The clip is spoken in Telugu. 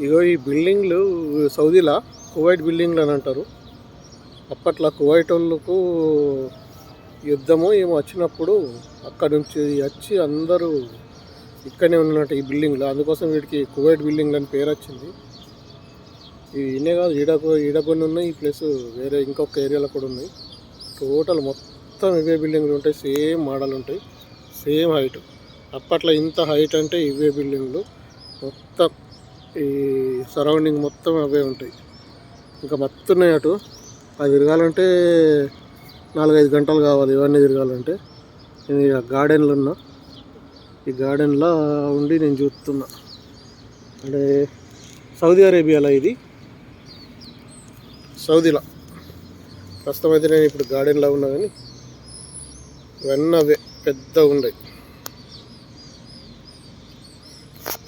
ఇగో ఈ బిల్డింగ్లు సౌదీలా కువైట్ బిల్డింగ్లు అని అంటారు. అప్పట్లో కువైట్ వాళ్ళకు యుద్ధము ఏమో వచ్చినప్పుడు అక్కడ నుంచి వచ్చి అందరూ ఇక్కడనే ఉన్నట్టు ఈ బిల్డింగ్లో, అందుకోసం వీటికి కువైట్ బిల్డింగ్లు అని పేరు వచ్చింది. ఇవి ఇన్నే కాదు, ఈడ కొన్ని ఉన్నాయి, ప్లస్ వేరే ఇంకొక ఏరియాలో కూడా ఉన్నాయి. టోటల్ మొత్తం ఇవే బిల్డింగ్లు ఉంటాయి, సేమ్ మోడల్ ఉంటాయి, సేమ్ హైట్. అప్పట్లో ఇంత హైట్ అంటే ఇవే బిల్డింగ్లు మొత్తం, ఈ సరౌండింగ్ మొత్తం అవే ఉంటాయి. ఇంకా మత్తున్నాయి అటు. అది తిరగాలంటే 4-5 గంటలు కావాలి ఇవన్నీ తిరగాలంటే. నేను ఇక గార్డెన్లో ఉన్నా, ఈ గార్డెన్లో ఉండి నేను చూస్తున్నా. అంటే సౌదీ అరేబియాలో, ఇది సౌదీలో. ప్రస్తుతం అయితే నేను ఇప్పుడు గార్డెన్లో ఉన్నా, కానీ ఇవన్నీ అవే పెద్దగా ఉన్నాయి.